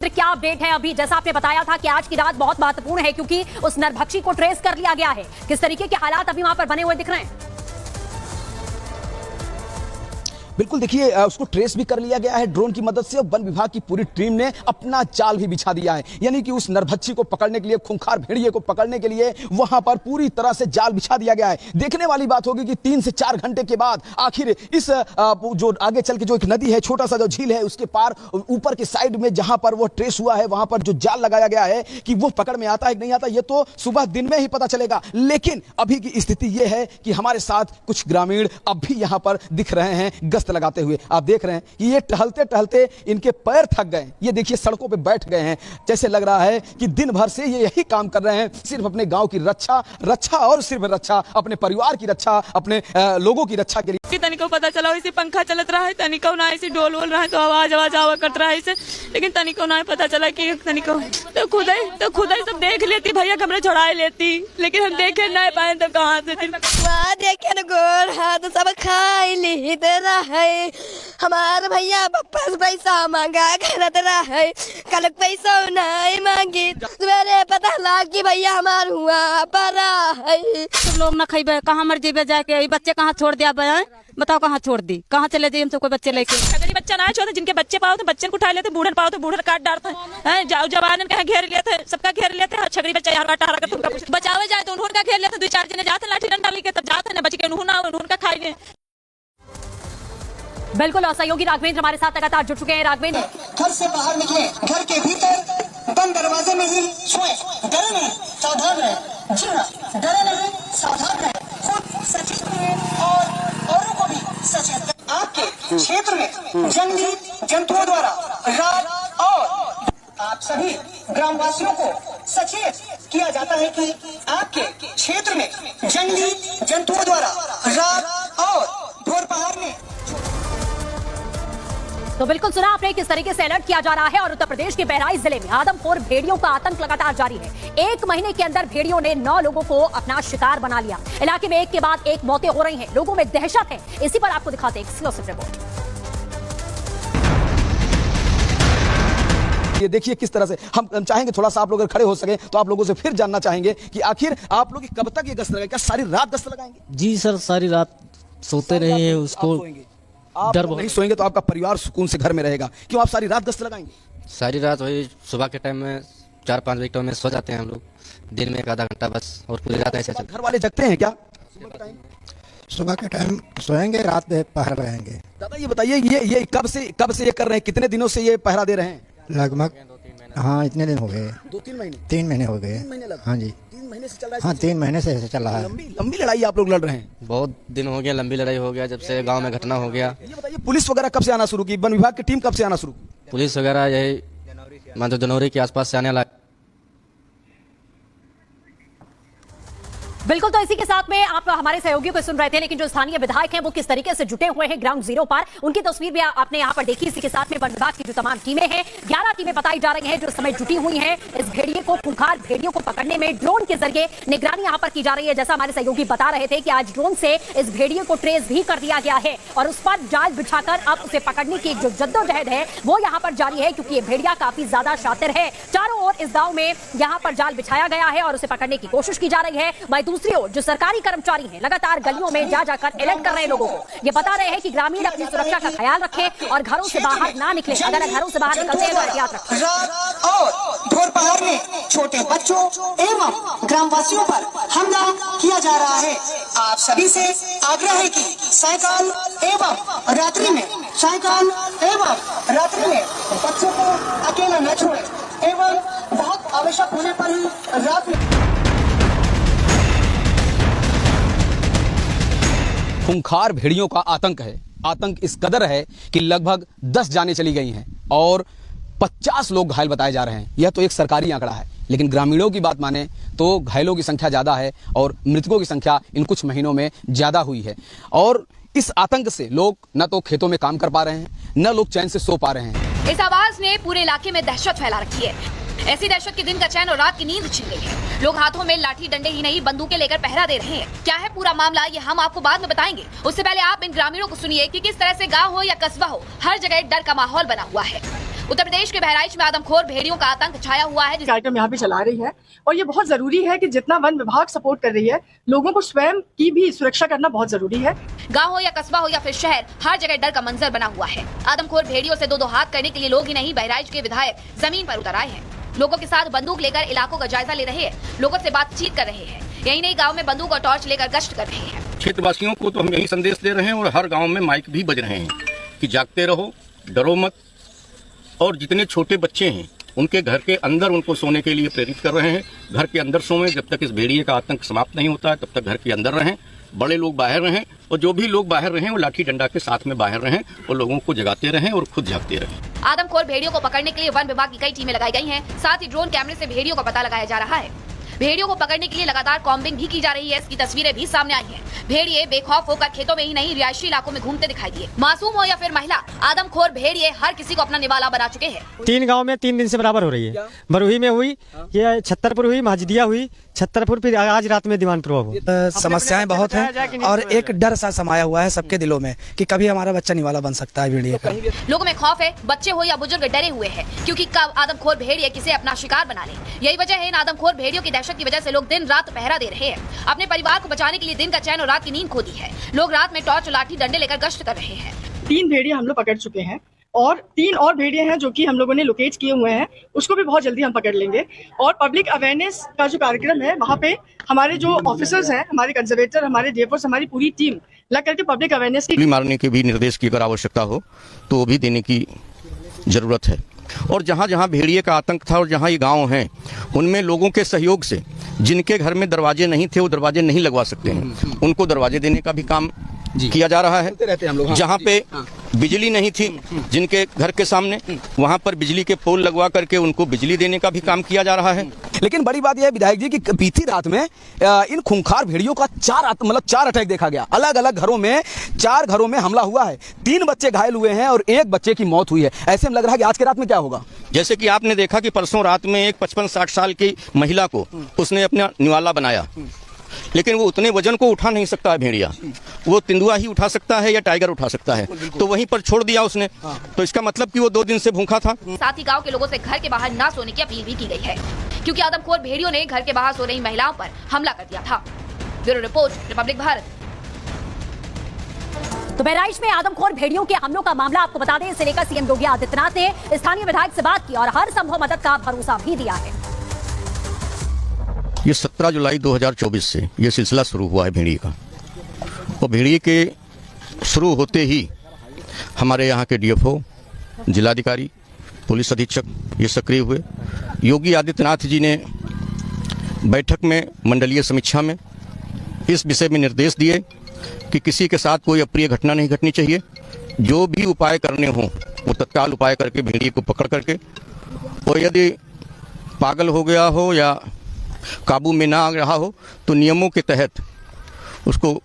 क्या अपडेट है? अभी जैसा आपने बताया था कि आज की रात बहुत महत्वपूर्ण है क्योंकि उस नरभक्षी को ट्रेस कर लिया गया है। किस तरीके के हालात अभी वहां पर बने हुए दिख रहे हैं? बिल्कुल, देखिए उसको ट्रेस भी कर लिया गया है ड्रोन की मदद से और वन विभाग की पूरी टीम ने अपना जाल भी बिछा दिया है। यानी कि उस नरभक्षी को पकड़ने के लिए, खूंखार भेड़िए को पकड़ने के लिए वहां पर पूरी तरह से जाल बिछा दिया गया है। देखने वाली बात होगी कि 3 से 4 घंटे के बाद आखिर इस जो आगे चल के जो एक नदी है, छोटा सा जो झील है, उसके पार ऊपर के साइड में जहां पर वो ट्रेस हुआ है, वहां पर जो जाल लगाया गया है कि वो पकड़ में आता है कि नहीं आता, ये तो सुबह दिन में ही पता चलेगा। लेकिन अभी की स्थिति यह है कि हमारे साथ कुछ ग्रामीण अब भी यहां पर दिख रहे हैं गश्त लगाते हुए। आप देख रहे हैं कि ये टहलते टहलते इनके पैर थक गए। ये देखिए सड़कों पे बैठ गए हैं। जैसे लग रहा है कि दिन भर से ये यही काम कर रहे हैं, सिर्फ अपने गांव की रक्षा और सिर्फ रक्षा, अपने परिवार की रक्षा, अपने लोगों की रक्षा के लिए। तनिको पता चला इसे पंखा चलत रहा है, तनिको ना इसे डोल बोल रहा है तो आवाज आवा करत रहा है इसे, लेकिन तनिको ना पता चला कि तनिको तो खुद ही सब देख लेती भैया, कमरे छोड़ाए लेती, लेकिन हम देखे नहीं पाए तो कहाँ से देखे न गोर हाथ सब खाई ली दे रहा है। हमारे भैया पप्पा से पैसा मांगा करत रहा है, कल पैसा नहीं मांगी, सवेरे पता लगा कि भैया हमार हुआ परा है। सब लोग ना खाइबे, कहाँ मर जेबे जाके, बच्चे कहाँ छोड़ दिया बताओ, कहाँ छोड़ दी, कहाँ चले जाइए हम सब कोई बच्चे लेके। अगर बच्चा ना छोड़ते, जिनके बच्चे पाओ तो बच्चे को उठा लेते, बूढ़े पाओ तो बूढ़े काट डालते हैं, जाओ जवान कहीं घेर लेते, सबका घेर लेते हैं। छगड़ी बच्चा यहाँ काटा बचावे जाए तो उन्होंने घेर लेते, 2-4 जने जाते लाठी डंडा लेके तब जाते ना, बच के उन्होंने खाई। बिल्कुल, और सहयोगी राघवेंद्र हमारे साथ लगातार जुड़ चुके हैं। राघवेंद्र, घर से बाहर निकले, घर के भीतर बंद दरवाजे में ही सोए, डरे नहीं, सावधान रहे। जी हाँ, डरे नहीं, सावधान रहे, खुद सचेत रहे और औरों को भी सचेत करें। आपके क्षेत्र में जंगली जंतुओं द्वारा रात और आप सभी ग्रामवासियों को सचेत किया जाता है कि आपके क्षेत्र में जंगली जंतुओं द्वारा रात और दोपहर में। तो बिल्कुल सुना आपने किस तरीके से अलर्ट किया जा रहा है और उत्तर प्रदेश के बहराइच जिले में आदमखोर भेड़ियों का आतंक लगातार जारी है। 1 महीने के अंदर भेड़ियों ने 9 लोगों को अपना शिकार बना लिया। इलाके में एक के बाद एक मौतें हो रही हैं, लोगों में दहशत है। इसी पर आपको दिखाते हैं एक्सक्लूसिव रिपोर्ट। ये देखिए किस तरह से हम चाहेंगे थोड़ा सा आप लोग अगर खड़े हो सके तो आप लोगों से फिर जानना चाहेंगे कि आखिर आप लोग कब तक ये गश्त लगाएंगे? क्या सारी रात गश्त लगाएंगे? जी सर, सारी रात सोते रहे हैं, उसको आप नहीं सोएंगे तो आपका परिवार सुकून से घर में रहेगा। क्यों आप सारी रात गश्त लगाएंगे? सारी रात वही सुबह के टाइम में 4-5 बजे में सो जाते हैं हम लोग, दिन में 1 आधा घंटा बस, और पूरी रात ऐसे घर वाले जगते हैं क्या? सुबह के टाइम सोएंगे, रात में पहरा रहेंगे। दादा ये बताइए, ये कब से ये कर रहे हैं? कितने दिनों से ये पहरा दे रहे हैं? लगभग हाँ इतने दिन हो गए, 2-3 महीने। 3 महीने हो गए। हाँ जी, 3 महीने से चल रहा है। हाँ 3 महीने से ऐसे चल रहा है। लंबी लड़ाई आप लोग लड़ रहे हैं? बहुत दिन हो गया, लंबी लड़ाई हो गया जब से गांव में घटना हो गया। ये बताइए पुलिस वगैरह कब से आना शुरू की? वन विभाग की टीम कब से आना शुरू की? पुलिस वगैरह यही मान जनवरी के आसपास से आने लगा। बिल्कुल, तो इसी के साथ में आप हमारे सहयोगियों को सुन रहे थे, लेकिन जो स्थानीय विधायक हैं वो किस तरीके से जुटे हुए हैं ग्राउंड जीरो पर, उनकी तस्वीर भी आपने यहाँ पर देखी। इसी के साथ में वन विभाग की जो तमाम टीमें हैं, 11 टीमें बताई जा रही हैं जो समय जुटी हुई हैं इस भेड़िए को, खूंखार भेड़ियों को पकड़ने में। ड्रोन के जरिए निगरानी यहाँ पर की जा रही है। जैसा हमारे सहयोगी बता रहे थे कि आज ड्रोन से इस भेड़िए को ट्रेस भी कर दिया गया है और उस पर जाल बिछाकर अब उसे पकड़ने की जो जद्दोजहद है वो यहाँ पर जारी है, क्योंकि ये भेड़िया काफी ज्यादा शातिर है। चारों ओर इस गांव में यहाँ पर जाल बिछाया गया है और उसे पकड़ने की कोशिश की जा रही है। वहीं दूसरी ओर जो सरकारी कर्मचारी हैं लगातार गलियों में जाकर अलर्ट कर रहे हैं लोगों को। ये बता रहे हैं कि ग्रामीण अपनी सुरक्षा का ख्याल रखें और घरों से बाहर ना निकले। अगर घरों से बाहर निकलते हैं तो एहतियात रखें। रात और दोपहर में छोटे बच्चों एवं ग्रामवासियों पर हमला किया जा रहा है। आप सभी से आग्रह है कि सायकाल एवं रात्रि में बच्चों को अकेला न छोड़ें एवं बहुत आवश्यक होने पर ही रात में। खूंखार भेड़ियों का आतंक है। आतंक इस कदर है कि लगभग 10 जानें चली गई हैं और 50 लोग घायल बताए जा रहे हैं। यह तो एक सरकारी आंकड़ा है, लेकिन ग्रामीणों की बात माने तो घायलों की संख्या ज्यादा है और मृतकों की संख्या इन कुछ महीनों में ज्यादा हुई है। और इस आतंक से लोग न तो खेतों में काम कर पा रहे हैं, न लोग चैन से सो पा रहे हैं। इस आवाज ने पूरे इलाके में दहशत फैला रखी है। ऐसी दहशत की दिन का चैन और रात की नींद छीन गई है। लोग हाथों में लाठी डंडे ही नहीं बंदूकें लेकर पहरा दे रहे हैं। क्या है पूरा मामला, ये हम आपको बाद में बताएंगे। उससे पहले आप इन ग्रामीणों को सुनिए कि किस तरह से गांव हो या कस्बा हो, हर जगह डर का माहौल बना हुआ है। उत्तर प्रदेश के बहराइच में आदमखोर भेड़ियों का आतंक छाया हुआ है। कार्यक्रम यहाँ पे चला रही है और ये बहुत जरूरी है कि जितना वन विभाग सपोर्ट कर रही है, लोगों को स्वयं की भी सुरक्षा करना बहुत जरूरी है। गांव हो या कस्बा हो या फिर शहर, हर जगह डर का मंजर बना हुआ है। आदमखोर भेड़ियों से दो हाथ करने के लिए लोग ही नहीं, बहराइच के विधायक जमीन पर उतर आए हैं। लोगों के साथ बंदूक लेकर इलाकों का जायजा ले रहे हैं, लोगों से बातचीत कर रहे हैं। यही नहीं, गाँव में बंदूक और टॉर्च लेकर गश्त कर रहे हैं। क्षेत्रवासियों को तो हम यही संदेश दे रहे हैं और हर गांव में माइक भी बज रहे हैं कि जागते रहो, डरो मत। और जितने छोटे बच्चे हैं उनके घर के अंदर उनको सोने के लिए प्रेरित कर रहे हैं। घर के अंदर सोएं, जब तक इस भेड़िए का आतंक समाप्त नहीं होता है तब तक घर के अंदर रहें। बड़े लोग बाहर रहें और जो भी लोग बाहर रहें वो लाठी डंडा के साथ में बाहर रहें और लोगों को जगाते रहें और खुद जागते रहें। आदमखोर भेड़ियों को पकड़ने के लिए वन विभाग की कई टीमें लगाई गई हैं। साथ ही ड्रोन कैमरे से भेड़ियों का पता लगाया जा रहा है। भेड़ियों को पकड़ने के लिए लगातार कॉम्बिंग भी की जा रही है। इसकी तस्वीरें भी सामने आई हैं। भेड़िए बेखौफ होकर खेतों में ही नहीं, रिहायशी इलाकों में घूमते दिखाई दिए। मासूम हो या फिर महिला, आदमखोर भेड़िए हर किसी को अपना निवाला बना चुके हैं। 3 गांव में 3 दिन से बराबर हो रही है। बरुही में हुई, ये छत्तरपुर हुई, महजिदिया हुई, छत्तरपुर, फिर आज रात में दीवानपुर हुआ। समस्याएं बहुत हैं और एक डर सा समाया हुआ है सबके दिलों में कि कभी हमारा बच्चा निवाला बन सकता है भेड़िए का। लोगों में खौफ है, बच्चे हो या बुजुर्ग डरे हुए हैं क्योंकि कब आदमखोर भेड़िए किसे अपना शिकार बना ले। यही वजह है इन आदमखोर भेड़ियों की दहशत की वजह से लोग दिन रात पहरा दे रहे हैं। अपने परिवार को बचाने के लिए दिन का चैन और रात की नींद खो दी है। लोग रात में टॉर्च और लाठी डंडे लेकर गश्त कर रहे हैं। 3 भेड़िए हम लोग पकड़ चुके हैं और 3 और भेड़िए हैं जो कि हम लोगों ने लोकेट किए हुए हैं, उसको भी बहुत जल्दी हम पकड़ लेंगे। और पब्लिक अवेयरनेस का जो कार्यक्रम है वहाँ पे हमारे जो ऑफिसर्स हैं, हमारे कंजर्वेटर, हमारे डीएफओ, हमारी पूरी टीम लग करके पब्लिक अवेयरनेस की मारने के भी निर्देश की अगर आवश्यकता हो तो वो भी देने की जरूरत है। और जहाँ जहाँ भेड़िए का आतंक था और जहाँ ये गांव हैं उनमें लोगों के सहयोग से जिनके घर में दरवाजे नहीं थे वो दरवाजे नहीं लगवा सकते हैं, उनको दरवाजे देने का भी काम किया जा रहा है। जहाँ पे बिजली नहीं थी जिनके घर के सामने, वहाँ पर बिजली के पोल लगवा करके उनको बिजली देने का भी काम किया जा रहा है। लेकिन बड़ी बात यह है विधायक जी कि बीती रात में इन खूंखार भेड़ियों का 4 अटैक देखा गया। अलग अलग घरों में 4 घरों में हमला हुआ है। 3 बच्चे घायल हुए हैं और 1 बच्चे की मौत हुई है। ऐसे में लग रहा है कि आज की रात में क्या होगा। जैसे कि आपने देखा कि परसों रात में एक 55-60 साल की महिला को उसने अपना निवाला बनाया, लेकिन वो उतने वजन को उठा नहीं सकता है भेड़िया। वो तेंदुआ ही उठा सकता है या टाइगर उठा सकता है, तो वहीं पर छोड़ दिया उसने। तो इसका मतलब कि वो 2 दिन से भूखा था। साथ ही गांव के लोगों से घर के बाहर ना सोने की अपील भी की गई है क्योंकि आदमखोर भेड़ियों ने घर के बाहर सो रही महिलाओं पर हमला कर दिया था। Bureau report, Republic Bharat. तो बहराइच में आदमखोर भेड़ियों के हमलों का मामला आपको बता दें, इसे लेकर सीएम योगी आदित्यनाथ ने स्थानीय विधायक से बात की और हर संभव मदद का भरोसा भी दिया है। ये 17 जुलाई 2024 से ये सिलसिला शुरू हुआ है भेड़िए का। और भेड़िए के शुरू होते ही हमारे यहाँ के डीएफओ, जिलाधिकारी, पुलिस अधीक्षक ये सक्रिय हुए। योगी आदित्यनाथ जी ने बैठक में मंडलीय समीक्षा में इस विषय में निर्देश दिए कि किसी के साथ कोई अप्रिय घटना नहीं घटनी चाहिए। जो भी उपाय करने हों वो तत्काल उपाय करके भेड़िए को पकड़ करके, और यदि पागल हो गया हो या काबू में ना आ रहा हो तो नियमों के तहत उसको